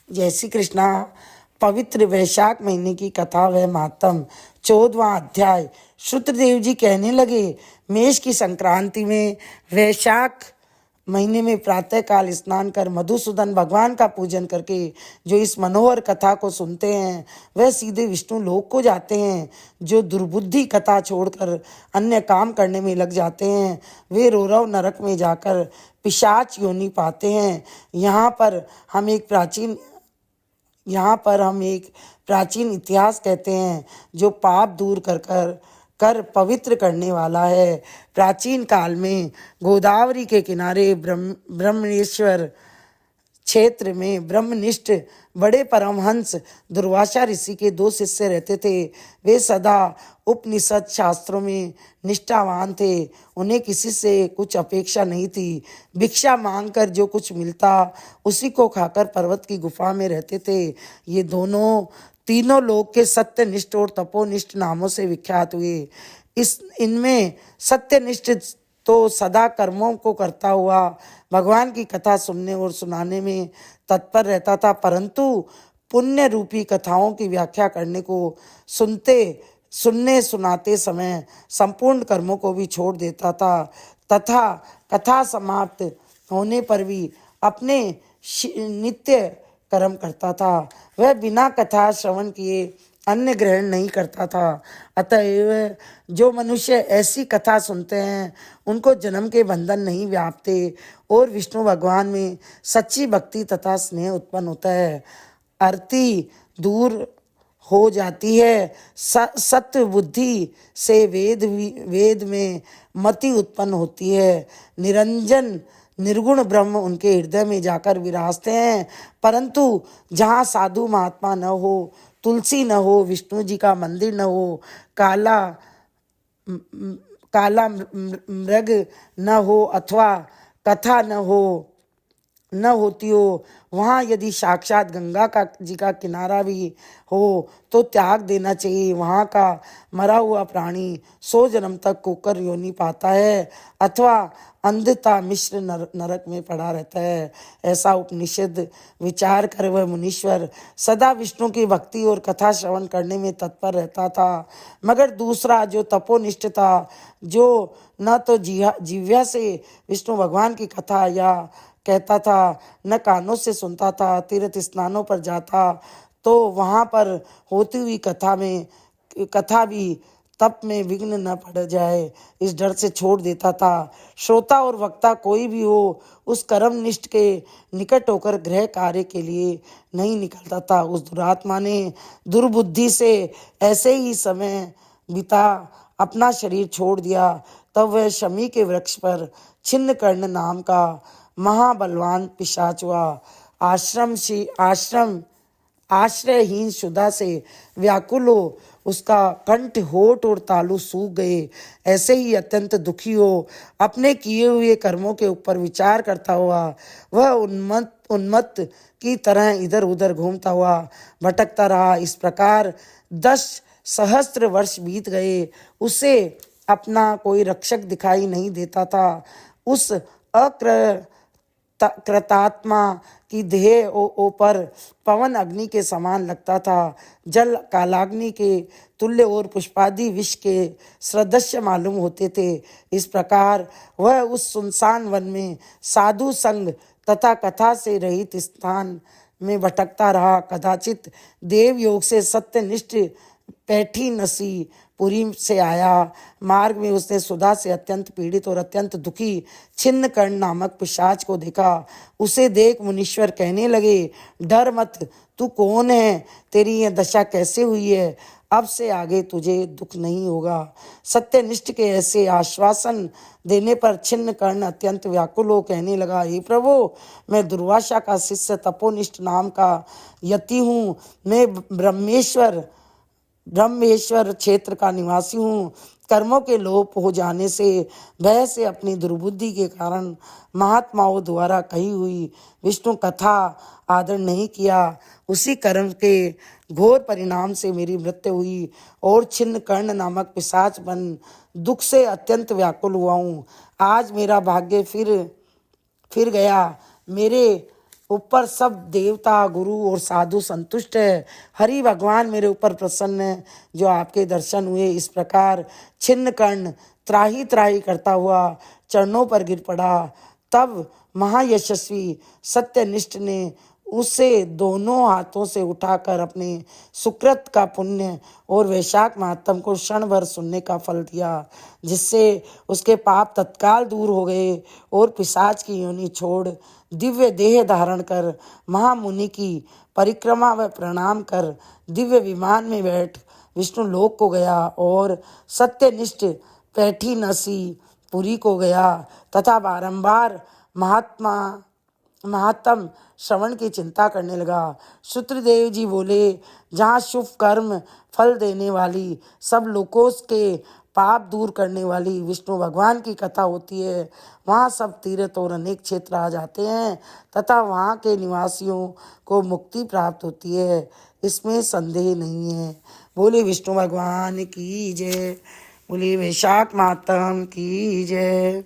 जय श्री कृष्णा। पवित्र वैशाख महीने की कथा व महात्म 14वां अध्याय। शुक्रदेव जी कहने लगे, मेष की संक्रांति में वैशाख महीने में प्रातः काल स्नान कर मधुसूदन भगवान का पूजन करके जो इस मनोहर कथा को सुनते हैं वह सीधे विष्णु लोक को जाते हैं। जो दुर्बुद्धि कथा छोड़कर अन्य काम करने में लग जाते हैं वे रौरव नरक में जाकर पिशाच योनि पाते हैं। यहाँ पर हम एक प्राचीन इतिहास कहते हैं जो पाप दूर कर पवित्र करने वाला है। प्राचीन काल में गोदावरी के किनारे ब्रह्मणेश्वर क्षेत्र में ब्रह्मनिष्ठ बड़े परमहंस दुर्वासा ऋषि के 2 शिष्य रहते थे। वे सदा उपनिषद शास्त्रों में निष्ठावान थे। उन्हें किसी से कुछ अपेक्षा नहीं थी। भिक्षा मांगकर जो कुछ मिलता उसी को खाकर पर्वत की गुफा में रहते थे। ये तीनों लोग के सत्यनिष्ठ और तपोनिष्ठ नामों से विख्यात हुए। इनमें सत्यनिष्ठ तो सदा कर्मों को करता हुआ भगवान की कथा सुनने और सुनाने में तत्पर रहता था, परंतु पुण्य रूपी कथाओं की व्याख्या करने को सुनने सुनाते समय संपूर्ण कर्मों को भी छोड़ देता था तथा कथा समाप्त होने पर भी अपने नित्य कर्म करता था। वह बिना कथा श्रवण किए अन्न ग्रहण नहीं करता था। अतएव जो मनुष्य ऐसी कथा सुनते हैं उनको जन्म के बंधन नहीं व्यापते और विष्णु भगवान में सच्ची भक्ति तथा स्नेह उत्पन्न होता है। अरति दूर हो जाती है। सत्य बुद्धि से वेद में मति उत्पन्न होती है। निरंजन निर्गुण ब्रह्म उनके हृदय में जाकर विराजते हैं। परंतु जहाँ साधु महात्मा न हो, तुलसी न हो, विष्णु जी का मंदिर न हो, काला मृग न हो अथवा कथा न होती हो, वहाँ यदि साक्षात गंगा जी का किनारा भी हो तो त्याग देना चाहिए। वहाँ का मरा हुआ प्राणी 100 जन्म तक कुकर योनि पाता है अथवा अंधता मिश्र नरक में पड़ा रहता है। ऐसा उपनिषद विचार कर वह मुनीश्वर सदा विष्णु की भक्ति और कथा श्रवण करने में तत्पर रहता था। मगर दूसरा जो तपोनिष्ठ था, जो न तो जिह्वा से विष्णु भगवान की कथा या कहता था न कानों से सुनता था, तीर्थ स्नानों पर जाता तो वहाँ पर होती हुई कथा भी तप में विघ्न न पड़ जाए इस डर से छोड़ देता था। श्रोता और वक्ता कोई भी हो उस कर्मनिष्ठ के निकट होकर गृह कार्य के लिए नहीं निकलता था। उस दुरात्मा ने दुर्बुद्धि से ऐसे ही समय बिता अपना शरीर छोड़ दिया। तब वह शमी के वृक्ष पर छिन्न कर्ण नाम का महाबलवान पिशाच हुआ। आश्रयहीन शुदा से व्याकुल हो उसका कंठ, होठ और तालु सूख गए। ऐसे ही अत्यंत दुखी हो अपने किए हुए कर्मों के ऊपर विचार करता हुआ वह उन्मत्त की तरह इधर उधर घूमता हुआ भटकता रहा। इस प्रकार 10 सहस्त्र वर्ष बीत गए। उसे अपना कोई रक्षक दिखाई नहीं देता था। उस कृतात्मा की देह ऊपर पवन अग्नि के समान लगता था, जल कालाग्नि के तुल्य और पुष्पादि विष के सदृश्य मालूम होते थे। इस प्रकार वह उस सुनसान वन में साधु संग तथा कथा से रहित स्थान में भटकता रहा। कदाचित देव योग से सत्यनिष्ठ पैठी नसी पुरी से आया। मार्ग में उसने सुधा से अत्यंत पीड़ित और अत्यंत दुखी छिन्न कर्ण नामक पिशाच को देखा। उसे देख मुनीश्वर कहने लगे, डर मत, तू कौन है? तेरी यह दशा कैसे हुई है? अब से आगे तुझे दुख नहीं होगा। सत्यनिष्ठ के ऐसे आश्वासन देने पर छिन्न कर्ण अत्यंत व्याकुल हो कहने लगा, हे प्रभु, मैं दुर्वासा का शिष्य तपोनिष्ठ नाम का यति हूँ। मैं ब्रह्मेश्वर क्षेत्र का निवासी हूँ। कर्मों के लोप हो जाने से भय से अपनी दुर्बुद्धि के कारण महात्माओं द्वारा कही हुई विष्णु कथा आदर नहीं किया। उसी कर्म के घोर परिणाम से मेरी मृत्यु हुई और छिन्न कर्ण नामक पिशाच बन दुख से अत्यंत व्याकुल हुआ हूँ। आज मेरा भाग्य फिर गया। मेरे ऊपर सब देवता गुरु और साधु संतुष्ट है। हरि भगवान मेरे ऊपर प्रसन्न है, जो आपके दर्शन हुए। इस प्रकार छिन्न कर्ण त्राही त्राही करता हुआ चरणों पर गिर पड़ा। तब महायशस्वी सत्यनिष्ठ ने उसे दोनों हाथों से उठाकर अपने सुकृत का पुण्य और वैशाख महात्म को क्षण भर सुनने का फल दिया, जिससे उसके पाप तत्काल दूर हो गए और पिशाच की योनि छोड़ दिव्य देह धारण कर महामुनि की परिक्रमा व प्रणाम कर दिव्य विमान में बैठ विष्णु लोक को गया और सत्यनिष्ठ पैठी नसी पुरी को गया तथा बारंबार महात्म श्रवण की चिंता करने लगा। शुक्रदेव जी बोले, जहाँ शुभ कर्म फल देने वाली सब लोगों के पाप दूर करने वाली विष्णु भगवान की कथा होती है, वहाँ सब तीर्थ और अनेक क्षेत्र आ जाते हैं तथा वहाँ के निवासियों को मुक्ति प्राप्त होती है, इसमें संदेह नहीं है। बोले विष्णु भगवान की जय, बोले वैशाख मातम की जय।